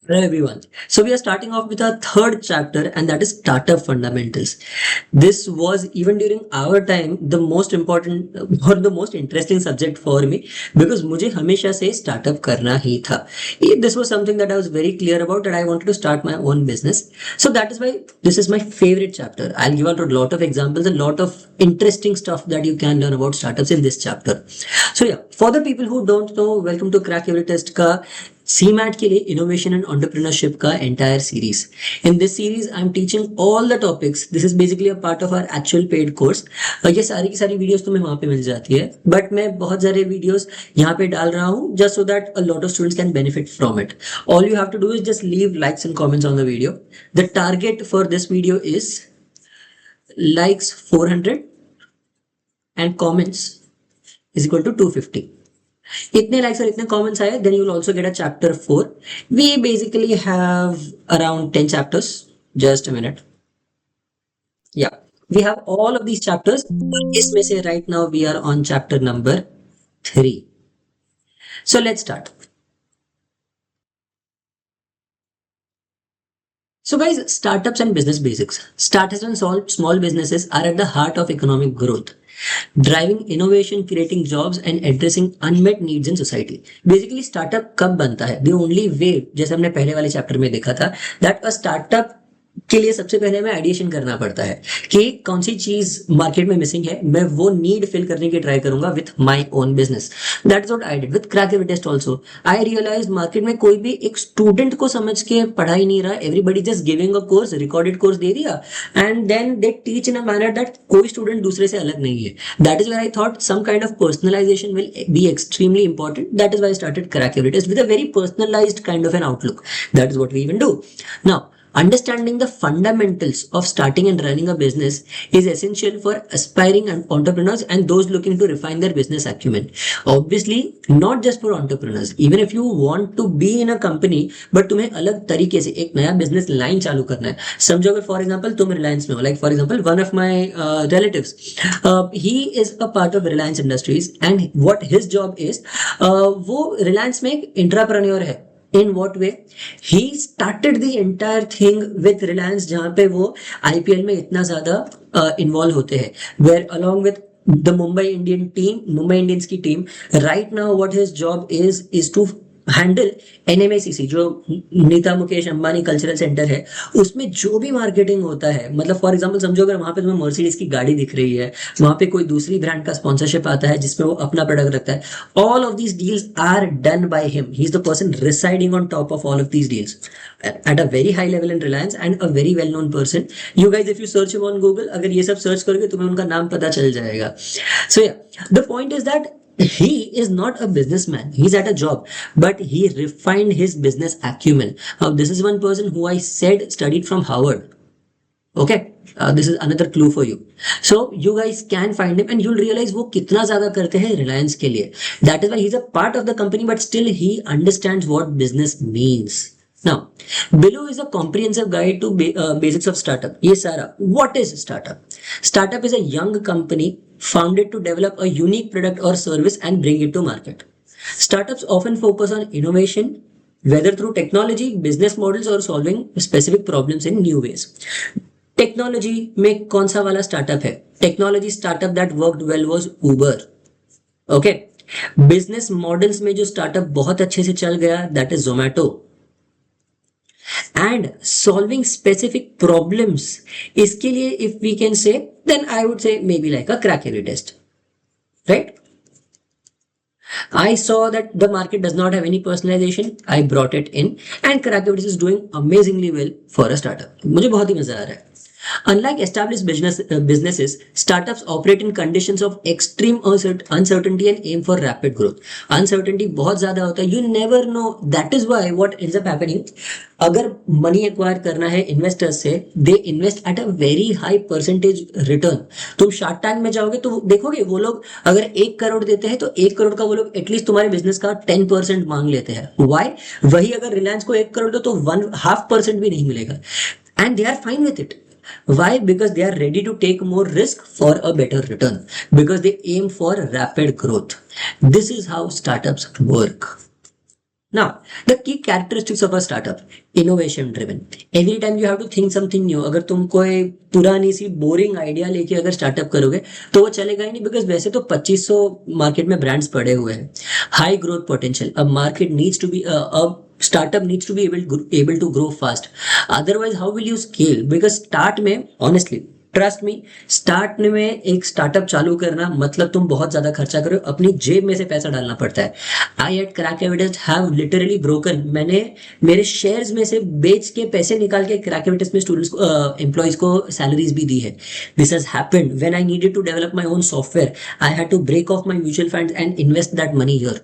Hello everyone. So we are starting off with our third chapter, and that is startup fundamentals. This was even during our time the most important or the most interesting subject for me because मुझे हमेशा से startup करना ही था. This was something that I was very clear about that I wanted to start my own business. So that is why this is my favorite chapter. I'll give out a lot of examples, a lot of interesting stuff that you can learn about startups in this chapter. So yeah, for the people who don't know, welcome to Crack Every Test का CMAT के लिए innovation and entrepreneurship का entire series. In this series I am teaching all the topics. This is basically a part of our actual paid course. ये सारी की सारी videos तुम्हें वहां पे मिल जाती है, बट मैं बहुत सारे वीडियोस यहाँ पे डाल रहा हूँ just so that a lot of students can benefit from it. All you have to do is just leave likes and comments on the video. The target for this video is likes 400 and comments is equal to 250. इतने likes और इतने comments आए then you will also get a chapter 4. We basically have around 10 chapters. Just a minute. या we have all of these chapters. इसमें से right now we are on chapter number 3. So let's start. So guys, startups and business basics. Startups and small businesses are at the heart of economic growth, driving innovation, creating jobs and addressing unmet needs in society. Basically startup कब बनता है? The only way, जैसे हमने पहले वाले chapter में देखा था, that a startup के लिए सबसे पहले हमें आइडिएशन करना पड़ता है कि कौन सी चीज मार्केट में मिसिंग है, मैं वो नीड फिल करने की ट्राई करूंगा with my own business. That is what I did with crack every test also. I realize market में कोई भी एक स्टूडेंट को समझ के पढ़ा ही नहीं रहा. Everybody just giving a course, recorded course दे दिया and then they teach in a manner that कोई स्टूडेंट दूसरे से अलग नहीं है. That is where I thought some kind of personalisation will be extremely important. That is why I started Crack every Test with a very personalised kind of an outlook. That is what we even do now. Understanding the fundamentals of starting and running a business is essential for aspiring entrepreneurs and those looking to refine their business acumen. Obviously, not just for entrepreneurs. Even if you want to be in a company, but तुम्हें अलग तरीके से एक नया business line चालू करना है. समझो अगर for example तुम Reliance में हो, like for example one of my relatives, he is a part of Reliance Industries and what his job is, वो Reliance में एक entrepreneur है. In what way? He started the entire thing with Reliance, जहां पे वो IPL में इतना ज्यादा इन्वॉल्व होते हैं, where along with the Mumbai Indians की team, right now what his job is to handle NMACC जो नीता मुकेश अंबानी कल्चरल सेंटर है, उसमें जो भी मार्केटिंग होता है, मतलब फॉर एग्जांपल समझो अगर वहां पे तुम्हें मर्सिडीज की गाड़ी दिख रही है, वहां पे कोई दूसरी ब्रांड का स्पॉन्सरशिप आता है जिसमें वो अपना प्रोडक्ट रखता है, all of these deals are done by him. He's the person residing on top of all of these deals at a very high level in Reliance and a very well known person. You guys, if you search him on Google, अगर ये सब search करोगे तुम्हें उनका नाम पता चल जाएगा. So yeah, the point is that he is not a businessman. He's at a job, but he refined his business acumen. This is one person who I said studied from Harvard. Okay, this is another clue for you. So you guys can find him and you'll realize वो कितना ज्यादा करते हैं Reliance के लिए. That is why he's a part of the company, but still he understands what business means. Now, below is a comprehensive guide to basics of startup. ये सारा. What is startup? Startup is a young company founded to develop a unique product or service and bring it to market. Startups often focus on innovation, whether through technology, business models, or solving specific problems in new ways. Technology में कौन सा वाला startup है? Technology startup that worked well was Uber. Okay. Business models में जो startup बहुत अच्छे से चल गया that is Zomato. And solving specific problems, इसके लिए if we can say then I would say maybe like a crack every test. Right. I saw that the market does not have any personalization. I brought it in and Crack Every Test is doing amazingly well for a startup. मुझे बहुत ही मजा आ रहा है. Unlike established businesses, startups operate in conditions of extreme uncertainty and aim for rapid growth. Uncertainty बहुत ज्यादा होता है. You never know. That is why what ends up happening, अगर मनी एक्वायर करना है इन्वेस्टर्स से, they invest at a very high percentage return. तुम shark tank में जाओगे तो देखोगे वो लोग अगर 1 करोड़ देते हैं तो 1 करोड़ का वो लोग एटलीस्ट तुम्हारे बिजनेस का 10% मांग लेते हैं. वाई? वही अगर रिलायंस को 1 करोड़ दो तो 1.5% भी नहीं मिलेगा. And they are fine with it. Why? Because they are ready to take more risk for a better return. Because they aim for rapid growth. This is how startups work. Now, the key characteristics of a startup, innovation driven. Every time you have to think something new. अगर तुम कोई पुरानी सी boring idea लेके अगर startup करोगे तो वो चलेगा ही नहीं, बिकॉज वैसे तो 2500 मार्केट में ब्रांड्स पड़े हुए हैं. High growth potential. A market needs to be a startup needs to be able to grow fast. Otherwise, how will you scale? Because start में honestly, ट्रस्ट मी, स्टार्ट में एक startup चालू करना मतलब तुम बहुत ज्यादा खर्चा करो, अपनी जेब में से पैसा डालना पड़ता है. I at crack evidence have literally broken. मैंने मेरे शेयर्स में से बेच के पैसे निकाल के क्रैक एविडेंस में स्टूडेंट्स को, एम्प्लॉयज को सैलरीज भी दी है. This has happened when I needed to develop my own software. I had to break off my mutual funds and invest that money here.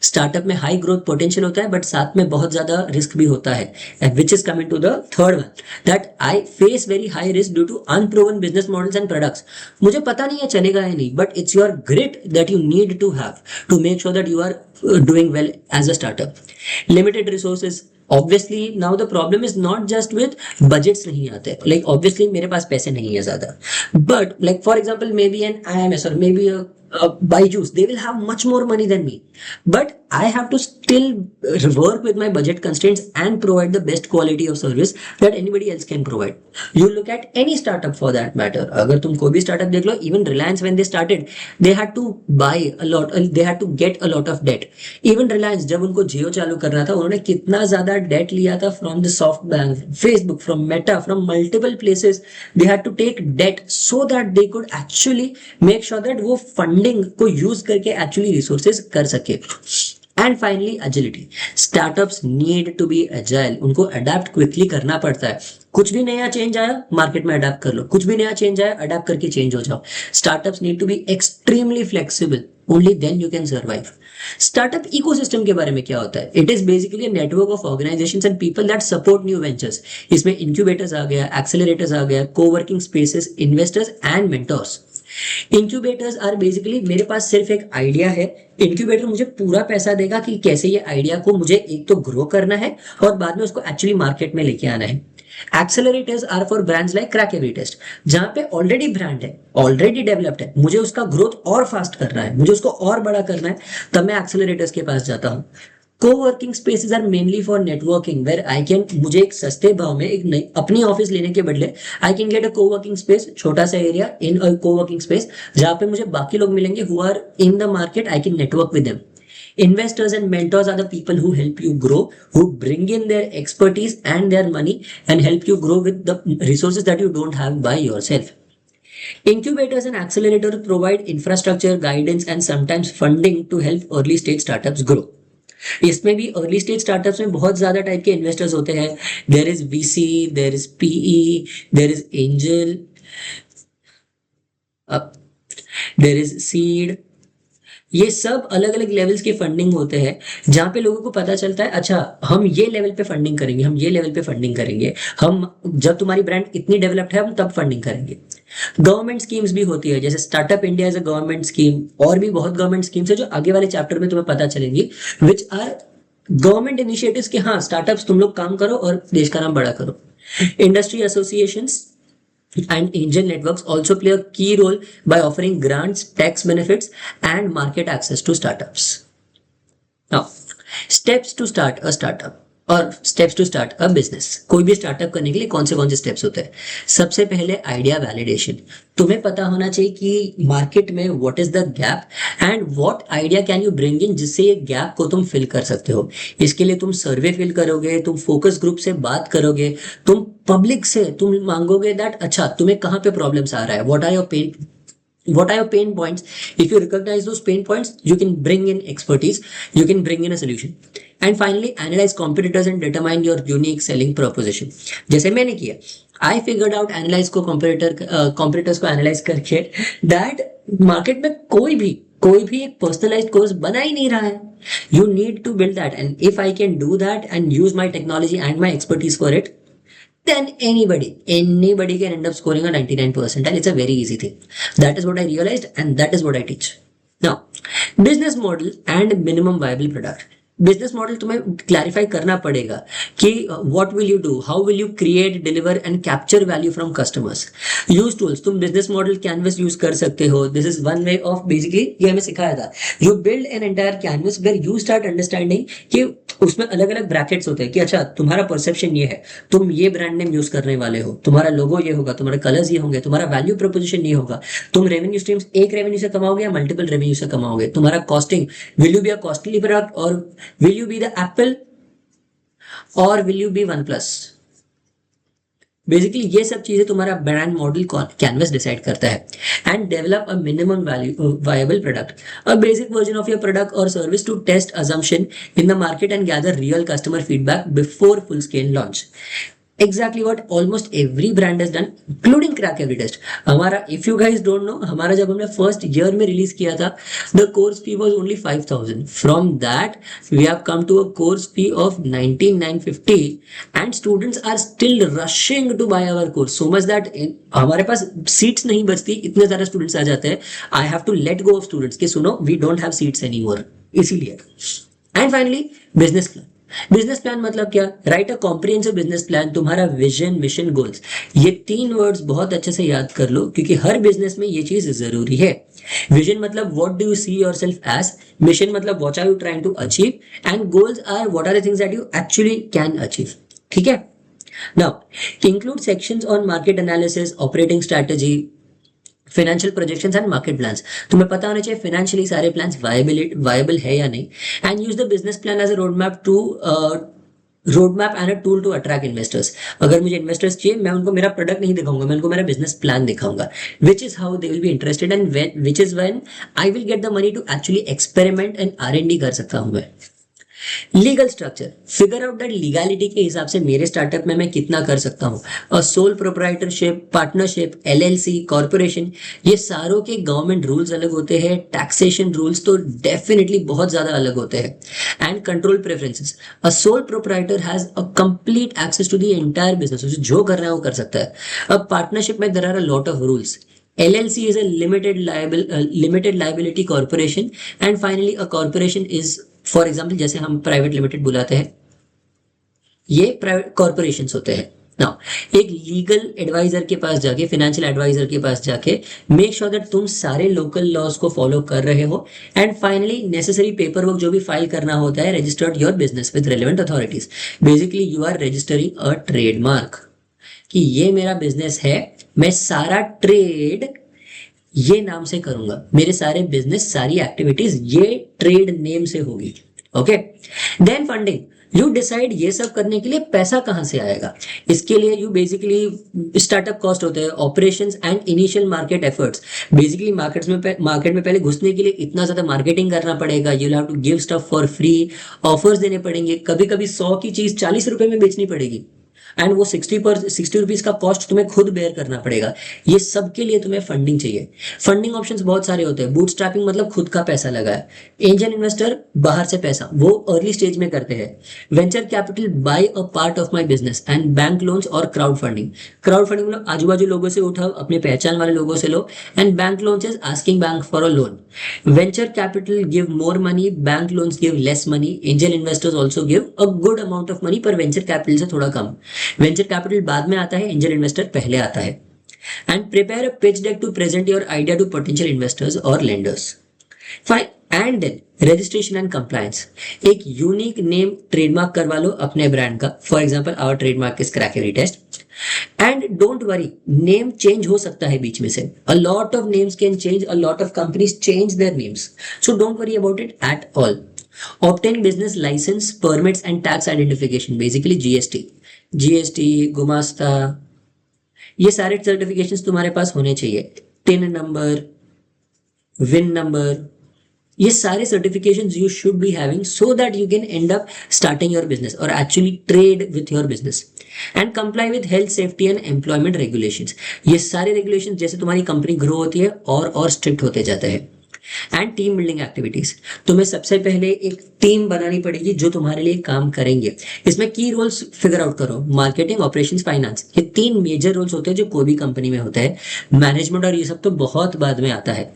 Startup में हाई ग्रोथ पोटेंशियल होता है, but साथ में बहुत ज्यादा रिस्क भी होता है, which is coming to the third one, that I face very high risk due to unproven business models and products. मुझे पता नहीं है चलेगा या नहीं, but it's your grit that you need to have to make sure that you are doing well as a startup. Limited resources. Obviously now the problem is not just with budgets नहीं आते, like obviously मेरे पास पैसे नहीं है ज्यादा, but like for example maybe an IMS or maybe a Byju's, they will have much more money than me, but I have to still work with my budget constraints and provide the best quality of service that anybody else can provide. You look at any startup for that matter. अगर तुम कोई भी startup देख लो, even Reliance when they started, they had to buy a lot, they had to get a lot of debt. Even Reliance जब उनको जियो चालू करना था, उन्होंने कितना ज्यादा debt लिया था from the SoftBank, Facebook, from Meta, from multiple places. They had to take debt so that they could actually make sure that वो funding को use करके actually resources कर सके. And finally agility. Startups need to be agile. उनको adapt quickly करना पड़ता है. कुछ भी नया चेंज आया मार्केट में अडेप्ट कर लो, कुछ भी नया चेंज आया अडेप्ट करके चेंज हो जाओ. Startups need to be extremely flexible. Only then you can survive. Startup ecosystem के बारे में क्या होता है? It is basically a network of organizations and people that support new ventures. इसमें इंक्यूबेटर्स आ गया, एक्सेलरेटर्स आ गया, coworking spaces, investors and mentors. Incubators are basically, मेरे पास सिर्फ एक आइडिया है, इंक्यूबेटर मुझे पूरा पैसा देगा कि कैसे ये आइडिया को मुझे एक तो ग्रो करना है और बाद में उसको एक्चुअली मार्केट में लेके आना है. Accelerators are for brands like crack every test, जहां पे ऑलरेडी ब्रांड है, ऑलरेडी डेवलप्ड है, मुझे उसका ग्रोथ और फास्ट करना है, मुझे उसको और बड़ा करना है, तब मैं एक्सेलरेटर्स के पास जाता हूं. co-working spaces are mainly for networking where I can, मुझे एक सस्ते भाव में एक नई अपनी ऑफिस लेने के बदले I can get a co-working space, छोटा सा area in a co-working space जहाँ पे मुझे बाकी लोग मिलेंगे who are in the market. I can network with them. Investors and mentors are the people who help you grow, who bring in their expertise and their money and help you grow with the resources that you don't have by yourself. Incubators and accelerators provide infrastructure, guidance and sometimes funding to help early stage startups grow. इसमें भी early stage startups में बहुत ज्यादा type के investors होते हैं. There is VC, there is PE, there is angel, there is seed. ये सब अलग अलग लेवल्स के फंडिंग होते हैं जहां पे लोगों को पता चलता है अच्छा हम ये लेवल पे फंडिंग करेंगे, हम ये लेवल पे फंडिंग करेंगे, हम जब तुम्हारी ब्रांड इतनी डेवलप्ड है हम तब फंडिंग करेंगे. गवर्नमेंट स्कीम्स भी होती है, जैसे startup India is a government scheme, और भी बहुत गवर्नमेंट स्कीम्स है जो आगे वाले चैप्टर में तुम्हें पता चलेंगी, विच आर गवर्नमेंट इनिशिएटिव्स के हाँ स्टार्टअप्स तुम लोग काम करो और देश का नाम बड़ा करो. Industry associations and angel networks also play a key role by offering grants, tax benefits and market access to startups. Now, steps to start a startup और steps to start a business. कोई भी startup करने के लिए कौन से steps होते हैं? सबसे पहले आइडिया वैलिडेशन. तुम्हें पता होना चाहिए कि मार्केट में what is the gap and what idea can you bring in जिससे ये गैप को तुम फिल कर सकते हो. इसके लिए तुम सर्वे फिल करोगे, तुम फोकस ग्रुप से बात करोगे, तुम पब्लिक से तुम मांगोगे दैट अच्छा तुम्हें कहाँ पे प्रॉब्लम्स आ रहा है, what are your pain points. If you recognize those pain points, you can bring in expertise, you can bring in a solution. And finally, analyze competitors and determine your unique selling proposition. जैसे मैंने किया, I figured out, analyze को competitors को analyze करके that market में कोई भी एक personalized course बना ही नहीं रहा है. You need to build that, and if I can do that and use my technology and my expertise for it, then anybody can end up scoring a 99%, and it's a very easy thing. That is what I realized and that is what I teach. Now, business model and minimum viable product. Business model तुम्हें clarify करना पड़ेगा कि what will you do, how will you create, deliver and capture value from customers. Use tools, तुम business model canvas use कर सकते हो। This is one way of, basically ये हमें सिखाया था, you build an entire canvas where you start understanding कि उसमें अलग अलग ब्रैकेट्स होते हैं कि अच्छा तुम्हारा परसेप्शन ये है, तुम ये ब्रांड नेम यूज करने वाले हो, तुम्हारा लोगो ये होगा, तुम्हारे कलर्स ये होंगे, तुम्हारा वैल्यू प्रोपोजिशन ये होगा, तुम रेवेन्यू स्ट्रीम्स एक रेवेन्यू से कमाओगे या मल्टीपल रेवेन्यू से कमाओगे, तुम्हारा costing, will you be a costly product और will you be the Apple और will you be OnePlus. Basically ये सब चीजें तुम्हारा ब्रांड मॉडल कैनवस डिसाइड करता है। And develop a minimum value viable product, a basic version of your product और service to test assumption in the market and gather real customer feedback before full scale launch. Exactly what almost every brand has done, including Crack Every Test. हमारा, if you guys don't know, हमारा जब हमने first year में release किया था, the course fee was only 5,000. From that, we have come to a course fee of 19,950, and students are still rushing to buy our course. So much that हमारे पास seats नहीं बचती, इतने सारे students आ जाते हैं. I have to let go of students कि सुनो, we don't have seats anymore. इसीलिए. And finally business plan. Business plan मतलब क्या? Right a comprehensive business plan. तुम्हारा विजन, मिशन, गोल्स, ये तीन वर्ड्स बहुत अच्छे से याद कर लो क्योंकि हर बिजनेस में ये चीज जरूरी है। विजन मतलब what do you see yourself as, mission मतलब what are you trying to achieve, and goals are what are the things that you actually can achieve. ठीक है। Now include sections on market analysis, operating strategy, financial projections and market plans. तुम्हें पता होना चाहिए financially सारे plans viable है या नहीं। And use the business plan as a road map and a tool to attract investors. अगर मुझे इन्वेस्टर्स चाहिए, मैं उनको मेरा प्रोडक्ट नहीं दिखाऊंगा, मैं उनको मेरा बिजनेस प्लान दिखाऊंगा, which is how they will be interested and which is when I will get the money to actually experiment and R&D कर सकता हूं मैं। Legal structure, figure out that legality के हिसाब से मेरे स्टार्टअप में मैं कितना कर सकता हूँ। और sole proprietorship, partnership, LLC, corporation, ये सारों के गवर्नमेंट रूल्स अलग होते हैं, टैक्सेशन रूल्स तो डेफिनेटली बहुत ज्यादा अलग होते हैं। And control preferences, a sole proprietor has a complete access to the entire business, उसे जो करना है वो कर सकता है। अब पार्टनरशिप में there are a lot of rules. LLC is a limited liability corporation, and finally a corporation is, for example जैसे हम प्राइवेट लिमिटेड बुलाते हैं, ये प्राइवेट कॉर्पोरेशन होते हैं। नाउ एक लीगल एडवाइजर के पास जाके, फाइनेंशियल एडवाइजर के पास जाके मेक श्योर दैट तुम सारे लोकल लॉज को फॉलो कर रहे हो। And finally necessary paper work जो भी फाइल करना होता है, registered your business with relevant authorities. Basically you are registering a trademark कि ये मेरा बिजनेस है, मैं सारा ट्रेड ये नाम से करूंगा, मेरे सारे बिजनेस, सारी एक्टिविटीज ये ट्रेड नेम से होगी। Okay. Then funding, you decide ये सब करने के लिए पैसा कहां से आएगा। इसके लिए यू बेसिकली स्टार्टअप कॉस्ट होते हैं, operations and initial market efforts. Basically market में पहले घुसने के लिए इतना ज्यादा मार्केटिंग करना पड़ेगा, you have to give stuff for free, offers देने पड़ेंगे, कभी कभी 100 की चीज 40 रुपए में बेचनी पड़ेगी, एंड वो 60 रुपीज का कॉस्ट तुम्हें खुद बेयर करना पड़ेगा। ये सब के लिए तुम्हें फंडिंग चाहिए। फंडिंग ऑप्शंस बहुत सारे होते हैं। बूटस्ट्रैपिंग मतलब खुद का पैसा लगाए, एंजल इन्वेस्टर बाहर से पैसा, वो अर्ली स्टेज में करते हैं। Venture capital by a part of my business, and bank loans और क्राउड फंडिंग। क्राउड फंडिंग मतलब आजू बाजू लोगों से उठाओ, अपने पहचान वाले लोगों से लो। And bank loans is asking bank for a loan. Venture capital give more money, bank loans give less money, angel investors also give a good amount of money, पर वेंचर कैपिटल से थोड़ा कम। वेंचर कैपिटल बाद में आता है, angel investor पहले आता है। And prepare a pitch deck to present your idea to potential investors और lenders. Fine. And then registration and compliance, एक यूनिक नेम ट्रेडमार्क करवा लो अपने ब्रांड का। For example our trademark is Crack every Test. And don't worry, name change हो सकता है बीच में से, a lot of names can change, a lot of companies change their names, so don't worry about it at all. Obtain business license, permits and tax identification, basically GST, गुमास्ता, ये सारे certifications तुम्हारे पास होने चाहिए। टिन नंबर, विन नंबर, ये सारे certifications you should be having so that you can end up starting your business or actually trade with your business and comply with health, safety and employment regulations। ये सारे regulations जैसे तुम्हारी company grow होती है और strict होते जाते हैं। And team building activities. तुम्हें सबसे पहले एक टीम बनानी पड़ेगी जो तुम्हारे लिए काम करेंगे। इसमें की रोल्स फिगर आउट करो, मार्केटिंग, ऑपरेशंस, फाइनेंस, ये 3 मेजर रोल्स होते हैं जो कोई भी कंपनी में होते हैं। मैनेजमेंट और ये सब तो बहुत बाद में आता है।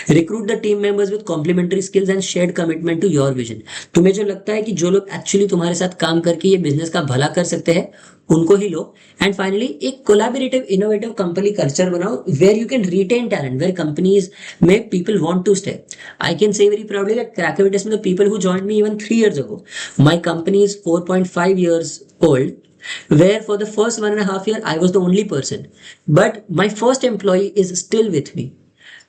Recruit the team members with complementary skills and shared commitment to your vision. तुम्हें जो लगता है कि जो लोग एक्चुअली तुम्हारे साथ काम करके ये बिजनेस का भला कर सकते हैं, उनको ही लो। एंड फाइनली एक कोलैबोरेटिव इनोवेटिव कंपनी कल्चर बनाओ where you can retain talent, where companies में people want to stay. I can say very proudly that Crack Every Test में the people who joined me even 3 years ago, my company is 4.5 years old, where for the first 1.5 year I was the only person, but my first employee is still with me.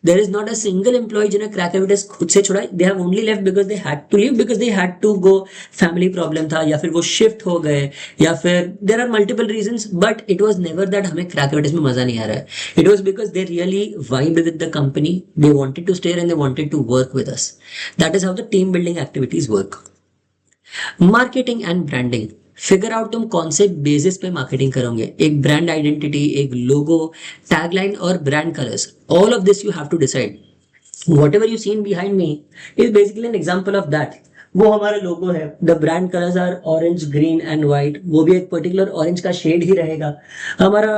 There is not a single employee जिन्हें क्रैकविटस खुद से छोड़ा। they have only left because they had to leave, because they had to go, family problem था, या फिर वो shift हो गए, या फिर there are multiple reasons, but it was never that हमें क्रैकविटस में मजा नहीं आ रहा है। It was because they really vibed with the company, they wanted to stay and they wanted to work with us. That is how the team building activities work. Marketing and branding, figure out तुम कौन से basis पे marketing करोगे। एक brand identity, एक logo, tagline और brand colours, all of this you have to decide. whatever you seen behind me is basically an example of that. वो हमारा लोगो है। The brand colours are orange, green and white, वो भी एक particular orange का shade ही रहेगा। हमारा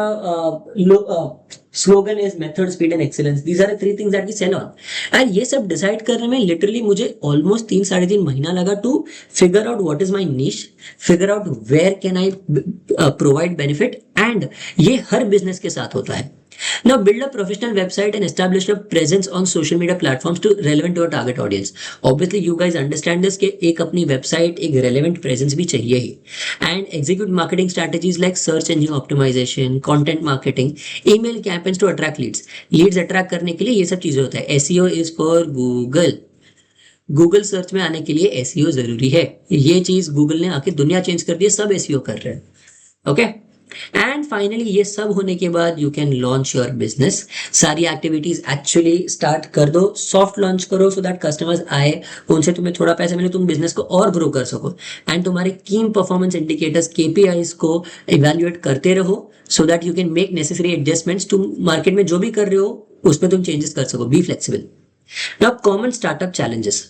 slogan is method, speed and excellence. These are 3 things that we sell on. And ये सब डिसाइड करने में लिटरली मुझे ऑलमोस्ट 3-3.5 महीना लगा to figure out what is my niche, figure out where can I provide benefit. And ये हर business के साथ होता है। Now build a professional website and establish a presence on social media platforms to relevant to your target audience. Obviously you guys understand this कि एक अपनी website, एक relevant presence भी चाहिए ही। And execute marketing strategies like search engine optimization, content marketing, email campaigns to attract leads. Leads attract करने के लिए ये सब चीजें होता है। SEO is for Google. Google search में आने के लिए SEO जरूरी है। ये चीज गूगल ने आके दुनिया चेंज कर दी है, सब SEO कर रहे हैं। ओके, एंड फाइनली ये सब होने के बाद you can launch your business. सारी एक्टिविटीज एक्चुअली स्टार्ट कर दो, सॉफ्ट लॉन्च करो सो दैट कस्टमर्स आए, उनसे तुम्हें थोड़ा पैसा मिले, तुम बिजनेस को और ग्रो कर सको। एंड तुम्हारे कीम परफॉर्मेंस इंडिकेटर्स, KPIs को इवेल्युएट करते रहो so that you can make necessary adjustments. तुम मार्केट में जो भी कर रहे हो उसमें तुम चेंजेस कर सको। Be flexible. Now common startup challenges,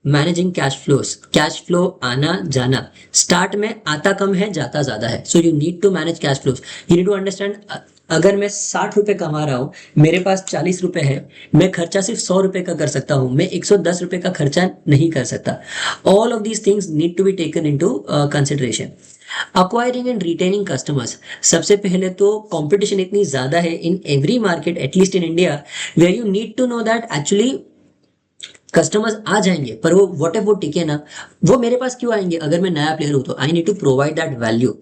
managing cash flows, cash flow आना जाना। स्टार्ट में आता कम है, जाता ज्यादा है, so you need to manage cash flows. You need to understand, अगर मैं 60 रुपए कमा रहा हूं, मेरे पास 40 रुपए है, मैं खर्चा सिर्फ 100 रुपए का कर सकता हूं, मैं 110 रुपए का खर्चा नहीं कर सकता। All of these things need to be taken into consideration. Acquiring and retaining customers, सबसे पहले तो कंपटीशन इतनी ज्यादा है in every market, at least in India, where you need to know that actually customers आ जाएंगे, पर वो व्हाट इफ वो टिके ना, वो मेरे पास क्यों आएंगे अगर मैं नया प्लेयर हूं तो। I need to provide that value.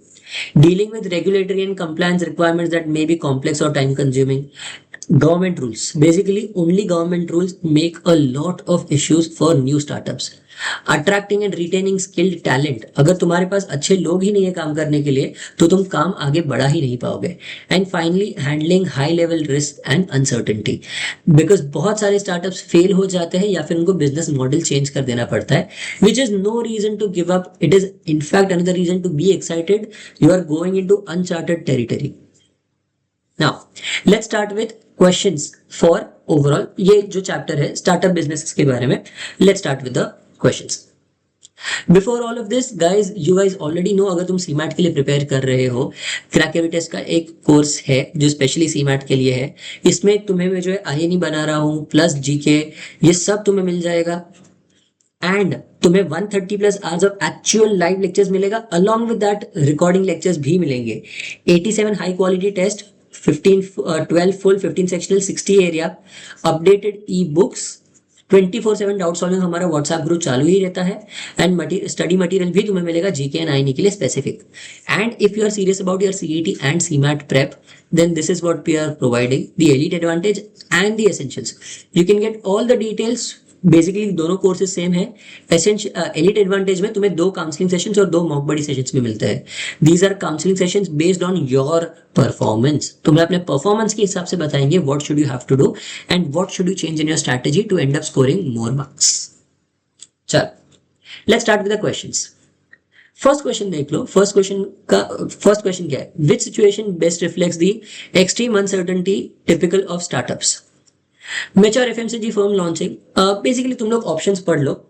Dealing with regulatory and compliance requirements that may be complex और time consuming. Government rules, basically only government rules make a lot of issues for new startups. Attracting and retaining skilled talent, अगर तुम्हारे पास अच्छे लोग ही नहीं है काम करने के लिए तो तुम काम आगे बढ़ा ही नहीं पाओगे। And finally handling high level risk and uncertainty, because बहुत सारे स्टार्टअप्स फेल हो जाते हैं या फिर उनको बिजनेस मॉडल चेंज कर देना पड़ता है, which is no reason to give up, it is in fact another reason to be excited. You are going into uncharted territory. Now, let's start with questions for overall. ये जो chapter है startup business के बारे में, let's start with the questions. Before all of this, guys, you guys already know, अगर तुम CMAT के लिए प्रिपेयर कर रहे हो, क्रैकविटस का एक कोर्स है जो स्पेशली CMAT के लिए है। इसमें तुम्हें मैं जो है INE बना रहा हूँ प्लस GK, ये सब तुम्हें मिल जाएगा। एंड तुम्हें 130 plus hours of actual live lectures मिलेगा, along with that recording lectures भी मिलेंगे। 87 high quality test, 12 full, 15 sectional, 60 area, updated e-books, 24/7 doubt solving, हमारा व्हाट्सएप ग्रुप चालू ही रहता है। एंड स्टडी मटेरियल भी तुम्हें मिलेगा GK एंड INE के लिए specific. And if you are serious about your CET and CMAT prep, then this is what we are providing, the elite advantage and the essentials. You can get all the details, basically दोनों courses same है। Elite advantage में तुम्हें 2 counselling sessions और 2 mock बडी sessions भी मिलते हैं। These are counselling sessions based on your performance. तुम्हें अपने परफॉर्मेंस के हिसाब से बताएंगे what should you have to do and what should you change in your strategy to end up scoring more marks. चल, let's start with the questions. First question देख लो। First question क्या है? Which situation best reflects the extreme uncertainty typical of startups? Mature FMCG firm launching, basically तुम लोग options पढ़ लो.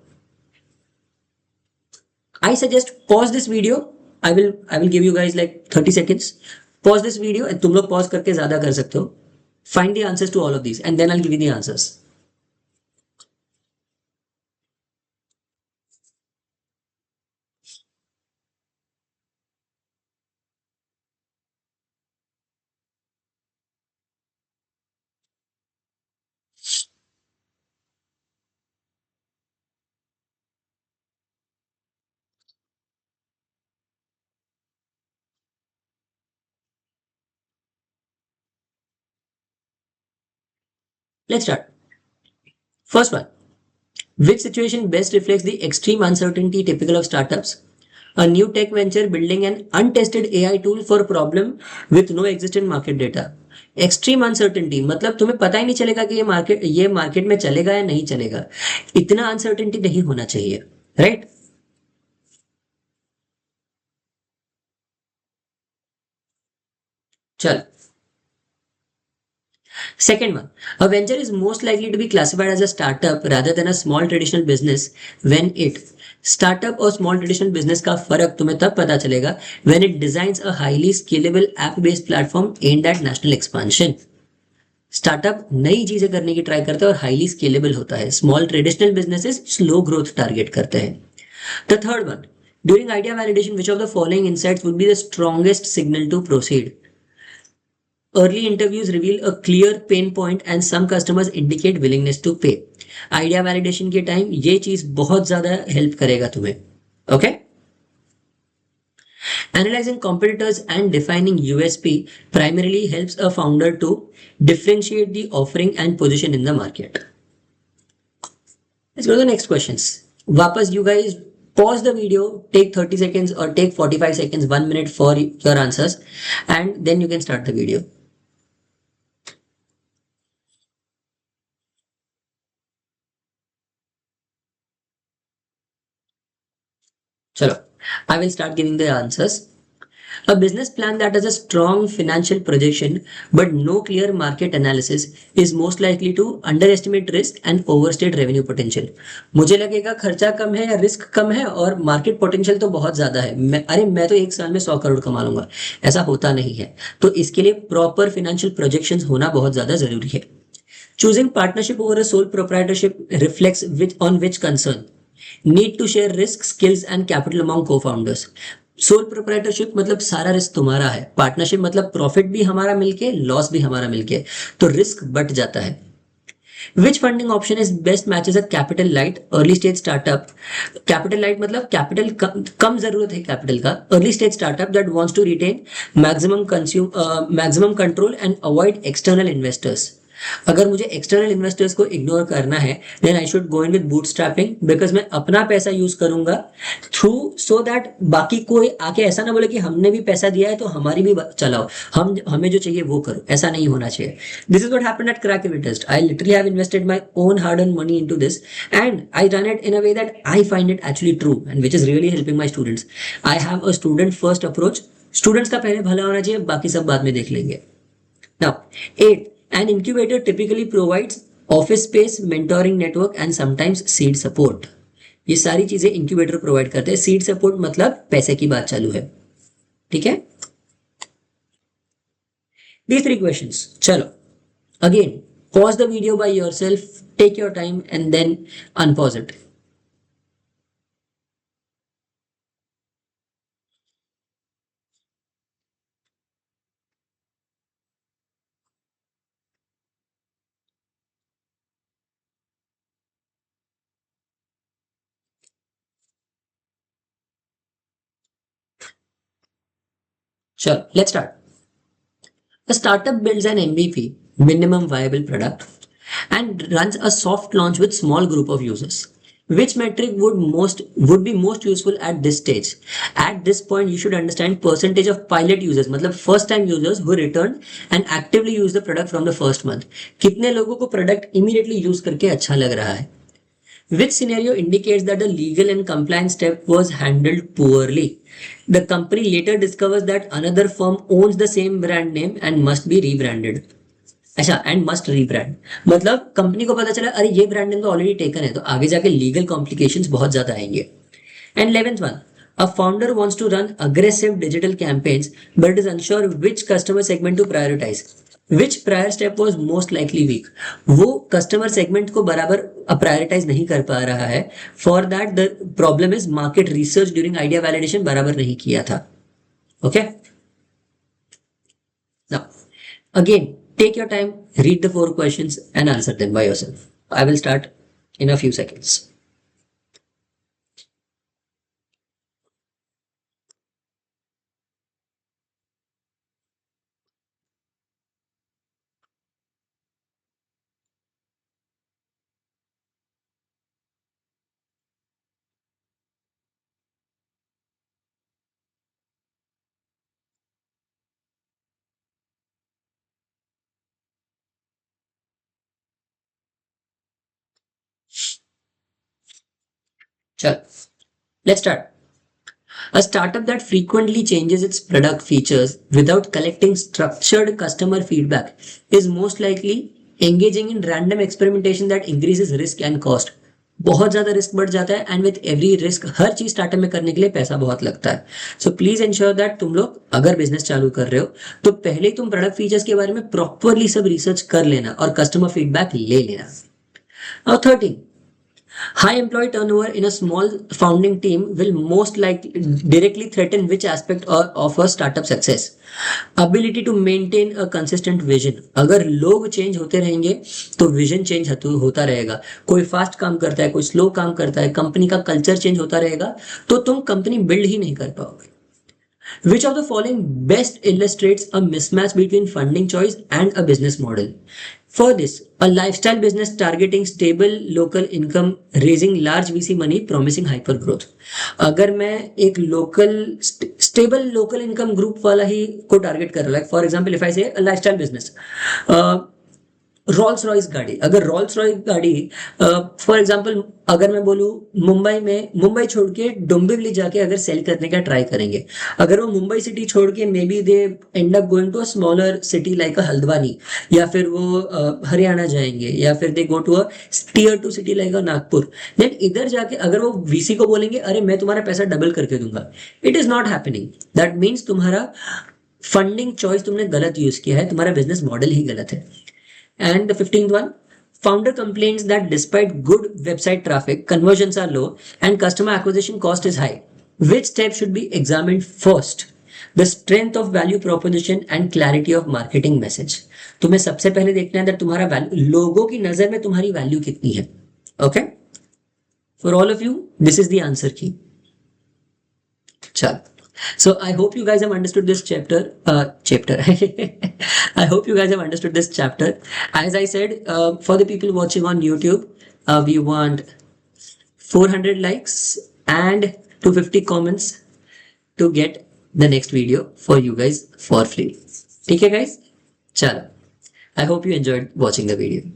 I suggest pause this video. I will give you guys like 30 seconds. Pause this video and तुम लोग pause करके ज़्यादा कर सकते हो. Find the answers to all of these and then I'll give you the answers. Let's start. First one. Which situation best reflects the extreme uncertainty typical of startups? A new tech venture building an untested AI tool for a problem with no existent market data. Extreme uncertainty मतलब तुम्हें पता ही नहीं चलेगा कि ये market में चलेगा या नहीं चलेगा. इतना अनसर्टेनिटी नहीं होना चाहिए, राइट? चल. Second one, a venture is most likely to be classified as a startup rather than a small traditional business when it startup और small traditional business का फर्क तुम्हें तब पता चलेगा when it designs a highly scalable app based platform aimed at national expansion. Startup नई चीजें करने की ट्राई करता है और हाईली स्केलेबल होता है. Small traditional businesses slow growth target करते हैं. The third one, during idea validation which of the following insights would be the strongest signal to proceed? Early interviews reveal a clear pain point and some customers indicate willingness to pay. Idea validation के time ये चीज बहुत ज्यादा help करेगा तुम्हें. Okay. Analyzing competitors and defining USP primarily helps a founder to differentiate the offering and position in the market. Let's go to the next questions. वापस you guys pause the video, take 30 seconds or take 45 seconds, 1 minute for your answers, and then you can start the video. Chalo, I will start giving the answers. A business plan that has a strong financial projection but no clear market analysis is most likely to underestimate risk and overstate revenue potential. मुझे लगेगा खर्चा कम है या risk कम है और market potential तो बहुत ज्यादा है. मैं तो एक साल में 100 करोड़ कमा लूंगा. ऐसा होता नहीं है. तो इसके लिए प्रॉपर फाइनेंशियल प्रोजेक्शंस होना बहुत ज्यादा जरूरी है. Choosing partnership over a sole proprietorship reflects on which concern. Need to share risk, skills and capital among co-founders. Sole proprietorship मतलब सारा रिस्क तुम्हारा है. पार्टनरशिप मतलब प्रॉफिट भी हमारा मिलके लॉस भी हमारा मिलके, तो रिस्क बढ़ जाता है. Which funding option is best matches a capital light early stage startup? Capital light मतलब कैपिटल कम जरूरत है कैपिटल का. Early stage startup that wants to retain maximum control and avoid external investors. अगर मुझे एक्सटर्नल इन्वेस्टर्स को ignore करना है then I should go in with bootstrapping, because मैं अपना पैसा यूज करूंगा थ्रू सो दैट बाकी कोई आके ऐसा ना बोले कि हमने भी पैसा दिया है तो हमारी भी चलाओ, हमें जो चाहिए वो करो. ऐसा नहीं होना चाहिए. This is what happened at Crack Every Test. I literally have invested my own hard earn money into this and I run it in a way that I find it actually true and which is really helping my students. I have a student first approach. Students का पहले भला होना चाहिए, बाकी सब बाद में देख लेंगे. Now 8, an incubator typically provides office space, mentoring network and sometimes seed support. ये सारी चीजें इंक्यूबेटर प्रोवाइड करते हैं. सीड सपोर्ट मतलब पैसे की बात चालू है. ठीक है. These 3 questions. चलो again pause the video by yourself, take your time and then unpause it. Sure, let's start. A startup builds an MVP, minimum viable product, and runs a soft launch with small group of users. Which metric would be most useful at this stage? At this point, you should understand percentage of pilot users, मतलब first time users who returned and actively use the product from the first month. कितने लोगों को product immediately use करके अच्छा लग रहा है? Which scenario indicates that the legal and compliance step was handled poorly? The company later discovers that another firm owns the same brand name and must be rebranded. अच्छा, and must rebrand, मतलब company को पता चला अरे ये brand name तो already taken है, तो आगे जाके लीगल कॉम्प्लिकेशंस बहुत ज्यादा आएंगे. And 11th one, a founder wants to run aggressive digital campaigns but is unsure which customer segment to prioritize. Which prior step was most likely weak? वो customer segment को बराबर prioritize नहीं कर पा रहा है. For that the problem is market research during idea validation बराबर नहीं किया था. Okay? Now, again, take your time, read the 4 questions and answer them by yourself. I will start in a few seconds. Chal, let's start. A startup that frequently changes its product features without collecting structured customer feedback is most likely engaging in random experimentation that increases risk and cost. बहुत ज्यादा risk बढ़ जाता है and with every risk हर चीज startup में करने के लिए पैसा बहुत लगता है. सो प्लीज इंश्योर दैट तुम लोग अगर बिजनेस चालू कर रहे हो तो पहले तुम प्रोडक्ट फीचर्स के बारे में प्रॉपरली सब रिसर्च कर लेना और कस्टमर फीडबैक ले लेना. और 13, high employee turnover in a small founding team will most likely directly threaten which aspect of a startup success? Ability to maintain a consistent vision. अगर लोग चेंज होते रहेंगे तो विजन चेंज होता रहेगा. कोई फास्ट काम करता है, कोई स्लो काम करता है, कंपनी का कल्चर चेंज होता रहेगा तो तुम कंपनी बिल्ड ही नहीं कर पाओगे. Which of the following best illustrates a mismatch between funding choice and a business model? For this, a lifestyle business targeting stable local income, raising large VC money, promising hyper growth. अगर मैं एक local stable local income group वाला ही को target कर रहा हूँ, like for example if I से lifestyle business, Rolls Royce गाड़ी, अगर रॉल्स रॉयस गाड़ी फॉर एग्जांपल अगर मैं बोलूँ मुंबई में, मुंबई छोड़ के डोंबिवली जाके अगर सेल करने का ट्राई करेंगे, अगर वो मुंबई सिटी छोड़ के maybe they end up going to a smaller city like a Haldwani, या फिर वो हरियाणा जाएंगे, या फिर they go to a tier 2 city like a Nagpur, then इधर जाके अगर वो वीसी को बोलेंगे अरे मैं तुम्हारा पैसा डबल करके दूंगा, it is not happening. That means तुम्हारा फंडिंग चॉइस तुमने गलत यूज किया है, तुम्हारा बिजनेस मॉडल ही गलत है. And the 15th one, founder complains that despite good website traffic, conversions are low and customer acquisition cost is high. Which step should be examined first? The strength of value proposition and clarity of marketing message. तुम्हें सबसे पहले देखना है that तुम्हारा value, लोगों की नजर में तुम्हारी वैल्यू कितनी है. Okay? For all of you, this is the answer key. चल. So I hope you guys have understood this chapter. I hope you guys have understood this chapter. As I said, for the people watching on YouTube, we want 400 likes and 250 comments to get the next video for you guys for free. Okay, guys? Chalo. I hope you enjoyed watching the video.